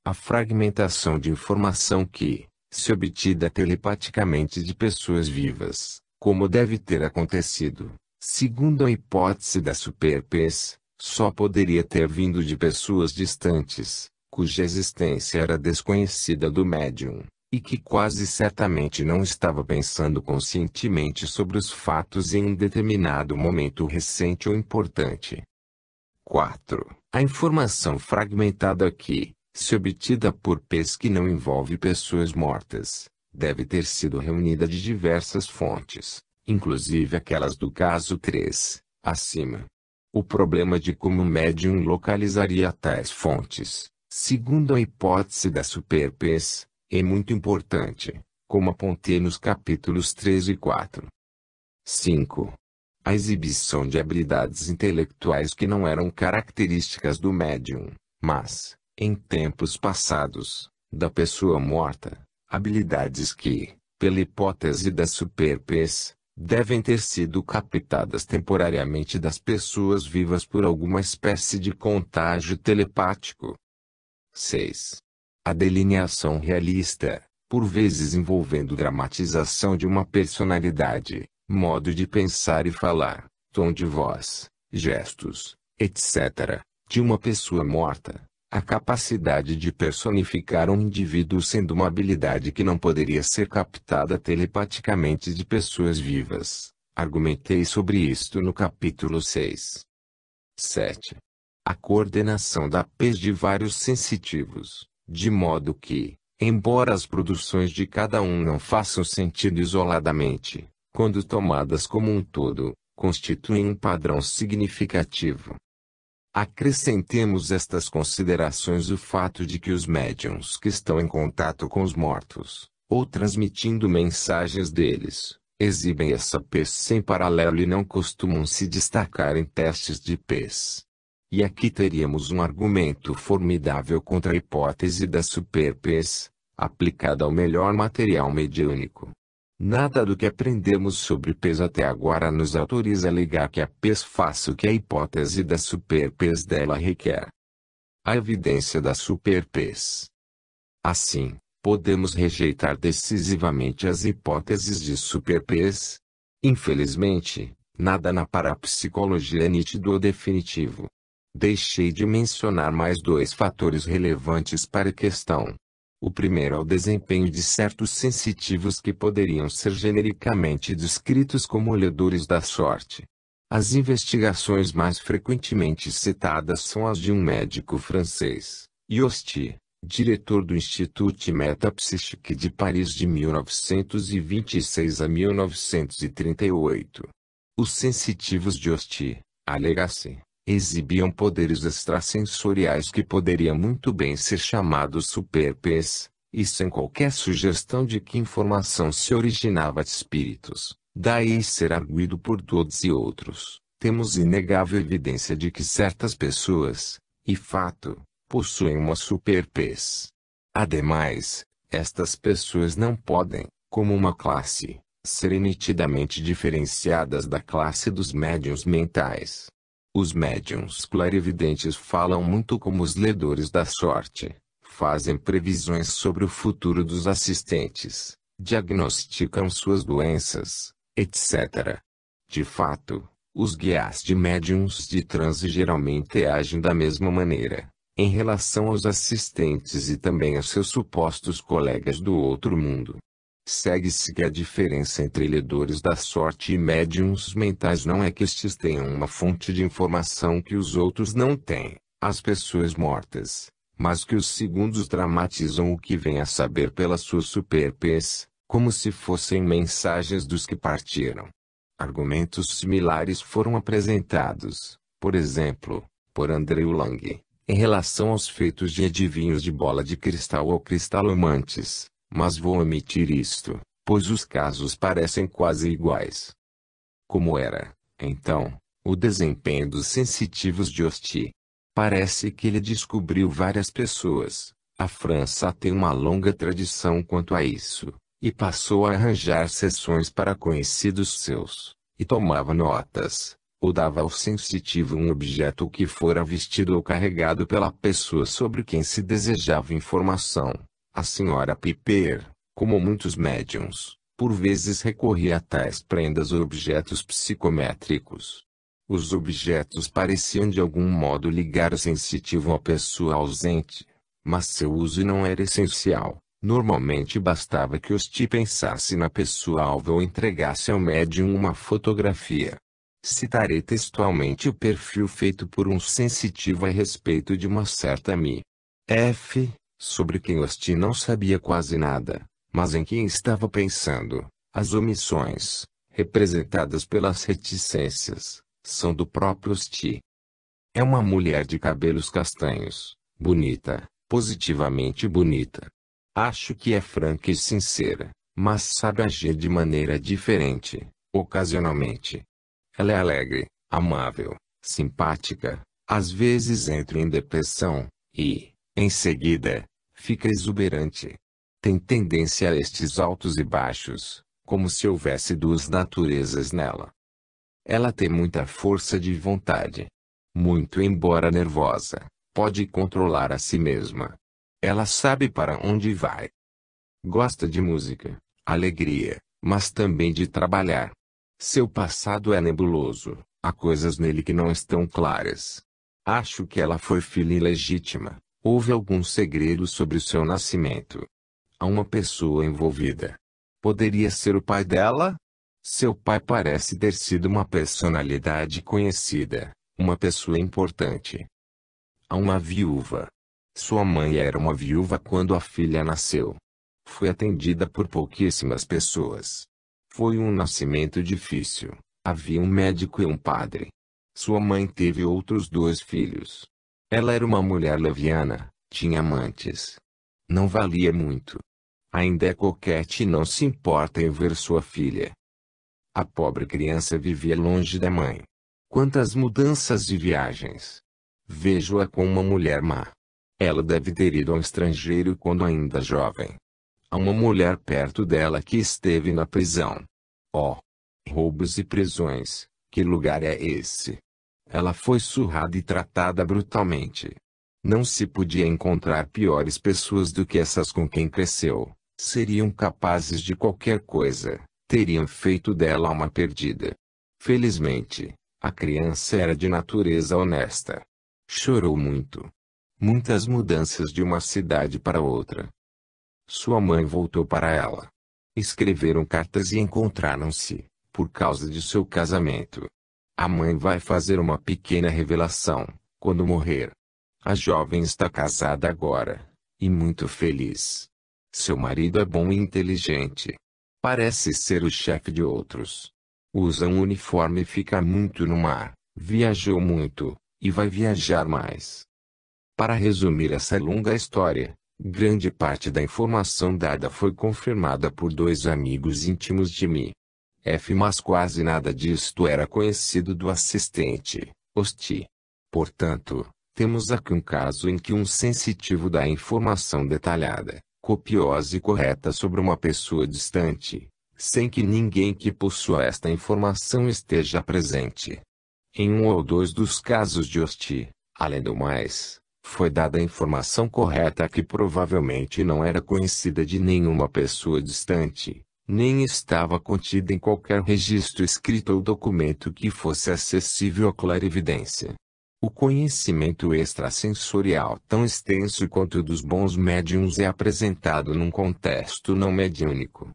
A fragmentação de informação que, se obtida telepaticamente de pessoas vivas, como deve ter acontecido, segundo a hipótese da superpes, só poderia ter vindo de pessoas distantes, cuja existência era desconhecida do médium, e que quase certamente não estava pensando conscientemente sobre os fatos em um determinado momento recente ou importante. 4. A informação fragmentada que, se obtida por pes que não envolve pessoas mortas, deve ter sido reunida de diversas fontes, inclusive aquelas do caso 3, acima. O problema de como o médium localizaria tais fontes, segundo a hipótese da superpes, é muito importante, como apontei nos capítulos 3 e 4. 5. A exibição de habilidades intelectuais que não eram características do médium, mas, em tempos passados, da pessoa morta, habilidades que, pela hipótese da superpes, devem ter sido captadas temporariamente das pessoas vivas por alguma espécie de contágio telepático. 6. A delineação realista, por vezes envolvendo dramatização de uma personalidade, modo de pensar e falar, tom de voz, gestos, etc., de uma pessoa morta. A capacidade de personificar um indivíduo sendo uma habilidade que não poderia ser captada telepaticamente de pessoas vivas. Argumentei sobre isto no capítulo 6. 7. A coordenação da pes de vários sensitivos, de modo que, embora as produções de cada um não façam sentido isoladamente, quando tomadas como um todo, constituem um padrão significativo. Acrescentemos estas considerações o fato de que os médiuns que estão em contato com os mortos, ou transmitindo mensagens deles, exibem essa pes sem paralelo e não costumam se destacar em testes de pes. E aqui teríamos um argumento formidável contra a hipótese da superpes, aplicada ao melhor material mediúnico. Nada do que aprendemos sobre pes até agora nos autoriza a alegar que a pes faça o que a hipótese da superpes dela requer. A evidência da superpes. Assim, podemos rejeitar decisivamente as hipóteses de superpes? Infelizmente, nada na parapsicologia é nítido ou definitivo. Deixei de mencionar mais dois fatores relevantes para a questão. O primeiro é o desempenho de certos sensitivos que poderiam ser genericamente descritos como olhadores da sorte. As investigações mais frequentemente citadas são as de um médico francês, Yosti, diretor do Institut Métapsychique de Paris de 1926 a 1938. Os sensitivos de Yosti, alega-se, exibiam poderes extrasensoriais que poderiam muito bem ser chamados superpes, e sem qualquer sugestão de que informação se originava de espíritos, daí ser arguido por todos e outros, temos inegável evidência de que certas pessoas, e fato, possuem uma superpes. Ademais, estas pessoas não podem, como uma classe, serem nitidamente diferenciadas da classe dos médiuns mentais. Os médiuns clarividentes falam muito como os ledores da sorte, fazem previsões sobre o futuro dos assistentes, diagnosticam suas doenças, etc. De fato, os guias de médiuns de transe geralmente agem da mesma maneira, em relação aos assistentes e também a seus supostos colegas do outro mundo. Segue-se que a diferença entre ledores da sorte e médiuns mentais não é que estes tenham uma fonte de informação que os outros não têm, as pessoas mortas, mas que os segundos dramatizam o que vem a saber pelas suas superpes, como se fossem mensagens dos que partiram. Argumentos similares foram apresentados, por exemplo, por Andrew Lang, em relação aos feitos de adivinhos de bola de cristal ou cristalomantes, mas vou omitir isto, pois os casos parecem quase iguais. Como era, então, o desempenho dos sensitivos de Osti? Parece que ele descobriu várias pessoas. A França tem uma longa tradição quanto a isso, e passou a arranjar sessões para conhecidos seus, e tomava notas, ou dava ao sensitivo um objeto que fora vestido ou carregado pela pessoa sobre quem se desejava informação. A senhora Piper, como muitos médiuns, por vezes recorria a tais prendas ou objetos psicométricos. Os objetos pareciam de algum modo ligar o sensitivo à pessoa ausente, mas seu uso não era essencial. Normalmente bastava que Osti pensasse na pessoa alvo ou entregasse ao médium uma fotografia. Citarei textualmente o perfil feito por um sensitivo a respeito de uma certa M.F., sobre quem Osti não sabia quase nada, mas em quem estava pensando. As omissões, representadas pelas reticências, são do próprio Osti. É uma mulher de cabelos castanhos, bonita, positivamente bonita. Acho que é franca e sincera, mas sabe agir de maneira diferente, ocasionalmente. Ela é alegre, amável, simpática, às vezes entra em depressão, e, em seguida, fica exuberante. Tem tendência a estes altos e baixos, como se houvesse duas naturezas nela. Ela tem muita força de vontade. Muito embora nervosa, pode controlar a si mesma. Ela sabe para onde vai. Gosta de música, alegria, mas também de trabalhar. Seu passado é nebuloso, há coisas nele que não estão claras. Acho que ela foi filha ilegítima. Houve algum segredo sobre o seu nascimento. Há uma pessoa envolvida. Poderia ser o pai dela? Seu pai parece ter sido uma personalidade conhecida, uma pessoa importante. Há uma viúva. Sua mãe era uma viúva quando a filha nasceu. Foi atendida por pouquíssimas pessoas. Foi um nascimento difícil. Havia um médico e um padre. Sua mãe teve outros 2 filhos. Ela era uma mulher leviana, tinha amantes. Não valia muito. Ainda é coquete e não se importa em ver sua filha. A pobre criança vivia longe da mãe. Quantas mudanças e viagens. Vejo-a como uma mulher má. Ela deve ter ido ao estrangeiro quando ainda jovem. Há uma mulher perto dela que esteve na prisão. Oh! Roubos e prisões, que lugar é esse? Ela foi surrada e tratada brutalmente. Não se podia encontrar piores pessoas do que essas com quem cresceu. Seriam capazes de qualquer coisa, teriam feito dela uma perdida. Felizmente, a criança era de natureza honesta. Chorou muito. Muitas mudanças de uma cidade para outra. Sua mãe voltou para ela. Escreveram cartas e encontraram-se, por causa de seu casamento. A mãe vai fazer uma pequena revelação, quando morrer. A jovem está casada agora, e muito feliz. Seu marido é bom e inteligente. Parece ser o chefe de outros. Usa um uniforme e fica muito no mar, viajou muito, e vai viajar mais. Para resumir essa longa história, grande parte da informação dada foi confirmada por 2 amigos íntimos de mim. Mas quase nada disto era conhecido do assistente, Osti. Portanto, temos aqui um caso em que um sensitivo dá informação detalhada, copiosa e correta sobre uma pessoa distante, sem que ninguém que possua esta informação esteja presente. Em um ou 2 dos casos de Osti, além do mais, foi dada a informação correta que provavelmente não era conhecida de nenhuma pessoa distante, nem estava contida em qualquer registro escrito ou documento que fosse acessível à clarividência. O conhecimento extrasensorial tão extenso quanto o dos bons médiuns é apresentado num contexto não mediúnico.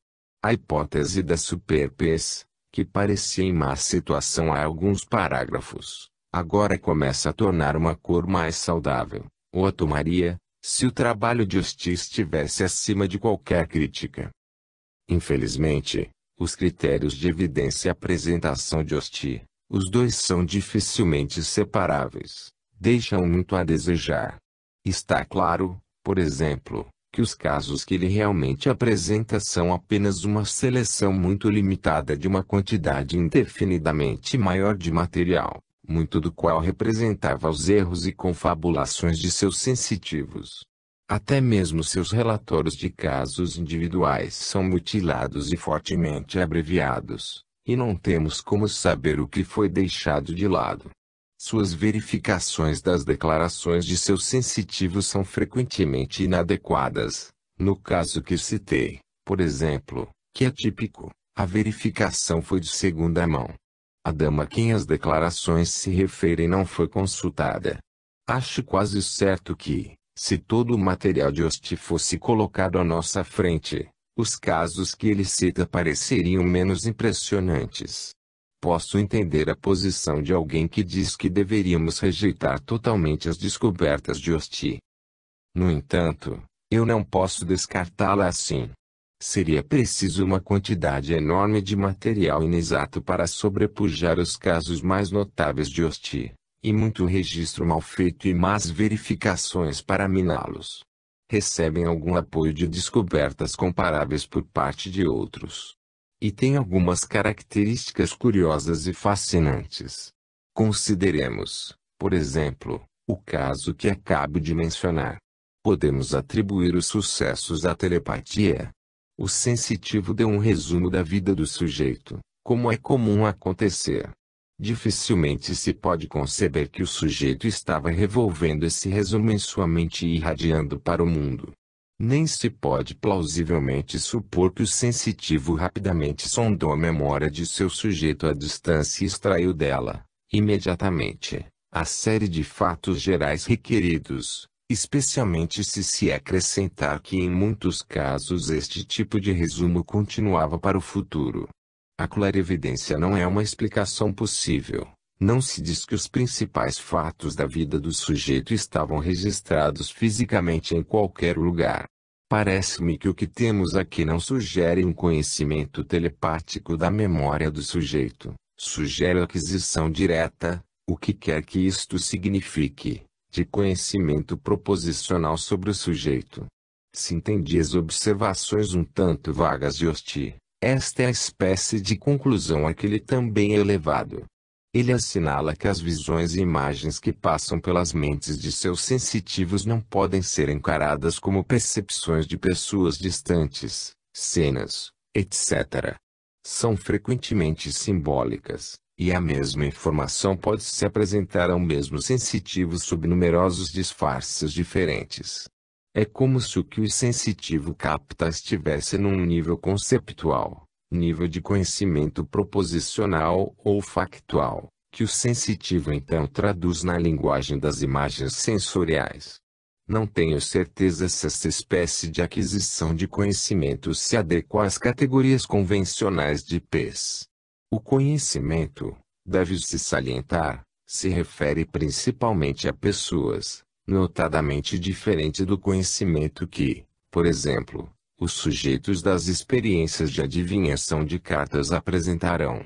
A hipótese da superpes, que parecia em má situação há alguns parágrafos, agora começa a tornar uma cor mais saudável, ou a tomaria, se o trabalho de Osti estivesse acima de qualquer crítica. Infelizmente, os critérios de evidência e apresentação de Osti, os dois são dificilmente separáveis, deixam muito a desejar. Está claro, por exemplo, que os casos que ele realmente apresenta são apenas uma seleção muito limitada de uma quantidade indefinidamente maior de material, muito do qual representava os erros e confabulações de seus sensitivos. Até mesmo seus relatórios de casos individuais são mutilados e fortemente abreviados, e não temos como saber o que foi deixado de lado. Suas verificações das declarações de seus sensitivos são frequentemente inadequadas. No caso que citei, por exemplo, que é típico, a verificação foi de segunda mão. A dama a quem as declarações se referem não foi consultada. Acho quase certo que, se todo o material de Osti fosse colocado à nossa frente, os casos que ele cita pareceriam menos impressionantes. Posso entender a posição de alguém que diz que deveríamos rejeitar totalmente as descobertas de Osti. No entanto, eu não posso descartá-la assim. Seria preciso uma quantidade enorme de material inexato para sobrepujar os casos mais notáveis de Osti, e muito registro mal feito e más verificações para miná-los. Recebem algum apoio de descobertas comparáveis por parte de outros. E tem algumas características curiosas e fascinantes. Consideremos, por exemplo, o caso que acabo de mencionar. Podemos atribuir os sucessos à telepatia. O sensitivo deu um resumo da vida do sujeito, como é comum acontecer. Dificilmente se pode conceber que o sujeito estava revolvendo esse resumo em sua mente e irradiando para o mundo. Nem se pode plausivelmente supor que o sensitivo rapidamente sondou a memória de seu sujeito à distância e extraiu dela, imediatamente, a série de fatos gerais requeridos, especialmente se se acrescentar que em muitos casos este tipo de resumo continuava para o futuro. A clarividência não é uma explicação possível. Não se diz que os principais fatos da vida do sujeito estavam registrados fisicamente em qualquer lugar. Parece-me que o que temos aqui não sugere um conhecimento telepático da memória do sujeito, sugere aquisição direta, o que quer que isto signifique, de conhecimento proposicional sobre o sujeito. Se entendi as observações um tanto vagas de Osti, esta é a espécie de conclusão a que ele também é levado. Ele assinala que as visões e imagens que passam pelas mentes de seus sensitivos não podem ser encaradas como percepções de pessoas distantes, cenas, etc. São frequentemente simbólicas, e a mesma informação pode se apresentar ao mesmo sensitivo sob numerosos disfarces diferentes. É como se o que o sensitivo capta estivesse num nível conceptual, nível de conhecimento proposicional ou factual, que o sensitivo então traduz na linguagem das imagens sensoriais. Não tenho certeza se essa espécie de aquisição de conhecimento se adequa às categorias convencionais de Pes. O conhecimento, deve-se salientar, se refere principalmente a pessoas, notadamente diferente do conhecimento que, por exemplo, os sujeitos das experiências de adivinhação de cartas apresentarão.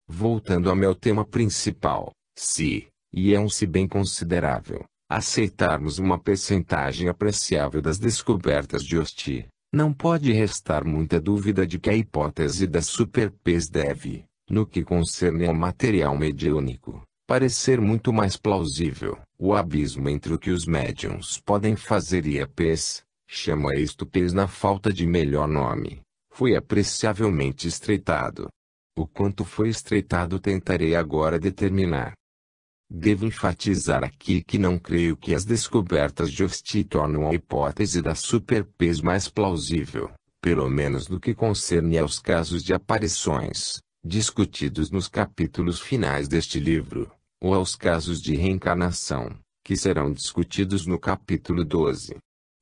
Voltando ao meu tema principal, se, e é um se bem considerável, aceitarmos uma percentagem apreciável das descobertas de Osti, não pode restar muita dúvida de que a hipótese da superpes deve, no que concerne ao material mediúnico, parecer muito mais plausível. O abismo entre o que os médiuns podem fazer e a pes, chama isto pes na falta de melhor nome, foi apreciavelmente estreitado. O quanto foi estreitado tentarei agora determinar. Devo enfatizar aqui que não creio que as descobertas de Osti tornam a hipótese da superpes mais plausível, pelo menos no que concerne aos casos de aparições, discutidos nos capítulos finais deste livro, ou aos casos de reencarnação, que serão discutidos no capítulo 12.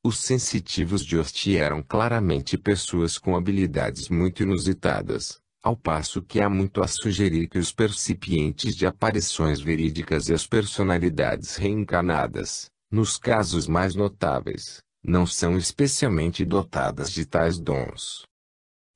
Os sensitivos de Hoste eram claramente pessoas com habilidades muito inusitadas, ao passo que há muito a sugerir que os percipientes de aparições verídicas e as personalidades reencarnadas, nos casos mais notáveis, não são especialmente dotadas de tais dons.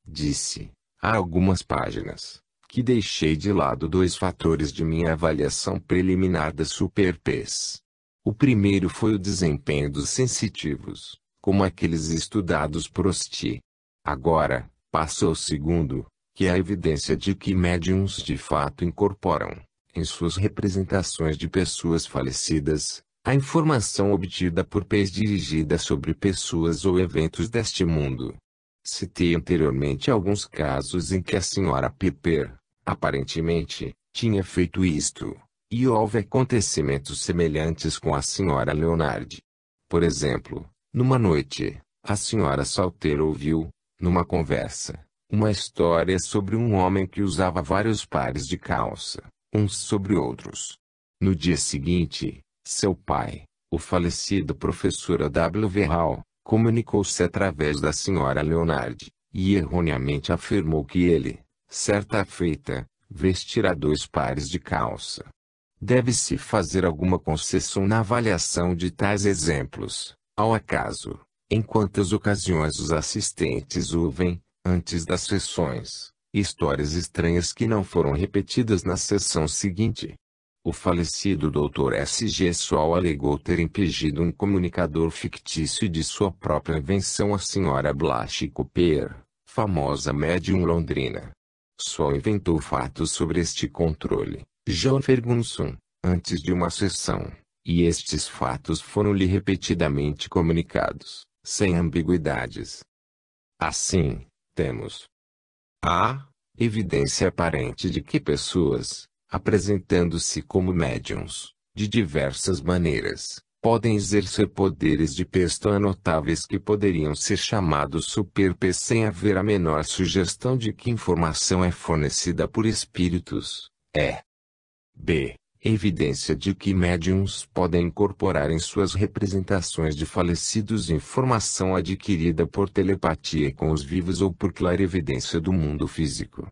Disse, há algumas páginas, que deixei de lado dois fatores de minha avaliação preliminar da Super-P's. O primeiro foi o desempenho dos sensitivos, como aqueles estudados por Hoste. Agora, passo ao segundo, que é a evidência de que médiuns de fato incorporam, em suas representações de pessoas falecidas, a informação obtida por P's dirigida sobre pessoas ou eventos deste mundo. Citei anteriormente alguns casos em que a senhora Piper, aparentemente, tinha feito isto, e houve acontecimentos semelhantes com a senhora Leonard. Por exemplo, numa noite, a senhora Salter ouviu, numa conversa, uma história sobre um homem que usava vários pares de calça, uns sobre outros. No dia seguinte, seu pai, o falecido professor W. Hall, comunicou-se através da senhora Leonard, e erroneamente afirmou que ele, certa feita, vestirá 2 pares de calça. Deve-se fazer alguma concessão na avaliação de tais exemplos, ao acaso, em quantas ocasiões os assistentes ouvem, antes das sessões, histórias estranhas que não foram repetidas na sessão seguinte. O falecido Dr. S.G. Sol alegou ter impedido um comunicador fictício de sua própria invenção, a senhora Blanche Cooper, famosa médium londrina. Sol inventou fatos sobre este controle, John Ferguson, antes de uma sessão, e estes fatos foram-lhe repetidamente comunicados, sem ambiguidades. Assim, temos a evidência aparente de que pessoas, apresentando-se como médiuns, de diversas maneiras, podem exercer poderes de P's tão notáveis que poderiam ser chamados super-P sem haver a menor sugestão de que informação é fornecida por espíritos. B. Evidência de que médiuns podem incorporar em suas representações de falecidos informação adquirida por telepatia com os vivos ou por clarevidência do mundo físico.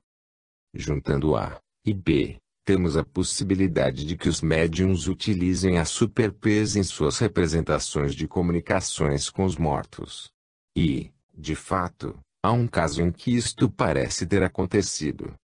Juntando A e B, temos a possibilidade de que os médiuns utilizem a super-P's em suas representações de comunicações com os mortos. E, de fato, há um caso em que isto parece ter acontecido.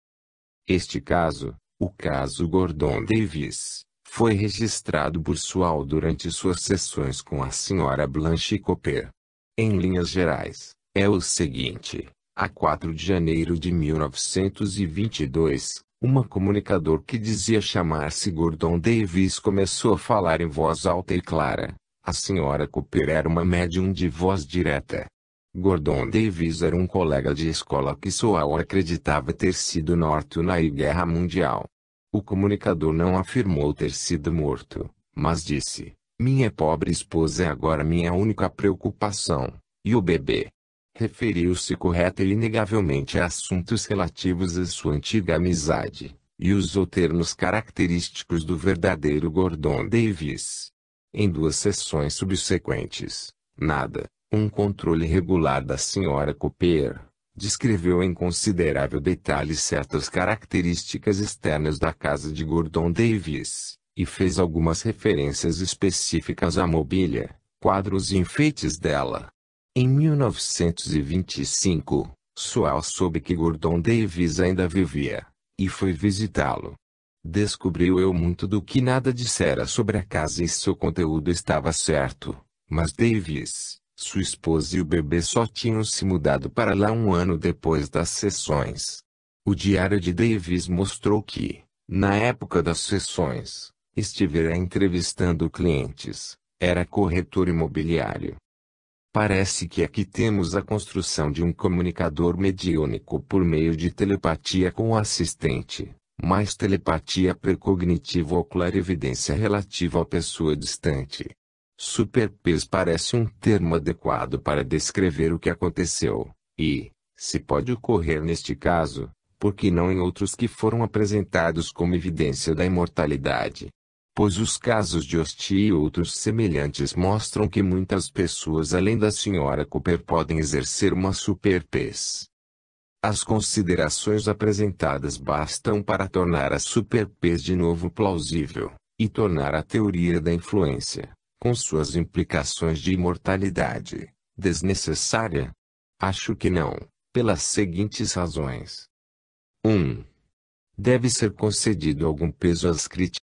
Este caso, o caso Gordon Davis, foi registrado por Sual durante suas sessões com a senhora Blanche Cooper. Em linhas gerais, é o seguinte: a 4 de janeiro de 1922, uma comunicador que dizia chamar-se Gordon Davis começou a falar em voz alta e clara. A senhora Cooper era uma médium de voz direta. Gordon Davis era um colega de escola que Sual acreditava ter sido morto na Guerra Mundial. O comunicador não afirmou ter sido morto, mas disse: minha pobre esposa é agora minha única preocupação, e o bebê. Referiu-se correta e inegavelmente a assuntos relativos à sua antiga amizade, e usou termos característicos do verdadeiro Gordon Davis. Em 2 sessões subsequentes, um controle regular da senhora Cooper, descreveu em considerável detalhe certas características externas da casa de Gordon Davis, e fez algumas referências específicas à mobília, quadros e enfeites dela. Em 1925, Sual soube que Gordon Davis ainda vivia, e foi visitá-lo. Descobriu eu muito do que nada dissera sobre a casa e seu conteúdo estava certo, mas Davis, sua esposa e o bebê só tinham se mudado para lá 1 ano depois das sessões. O diário de Davis mostrou que, na época das sessões, estivera entrevistando clientes, era corretor imobiliário. Parece que aqui temos a construção de um comunicador mediúnico por meio de telepatia com o assistente, mais telepatia precognitiva ou clarevidência relativa à pessoa distante. Super-P's parece um termo adequado para descrever o que aconteceu, e, se pode ocorrer neste caso, por que não em outros que foram apresentados como evidência da imortalidade? pois os casos de Osti e outros semelhantes mostram que muitas pessoas além da Sra. Cooper podem exercer uma superpes. As considerações apresentadas bastam para tornar a superpes de novo plausível, e tornar a teoria da influência, com suas implicações de imortalidade, desnecessária? Acho que não, pelas seguintes razões. 1. Deve ser concedido algum peso às críticas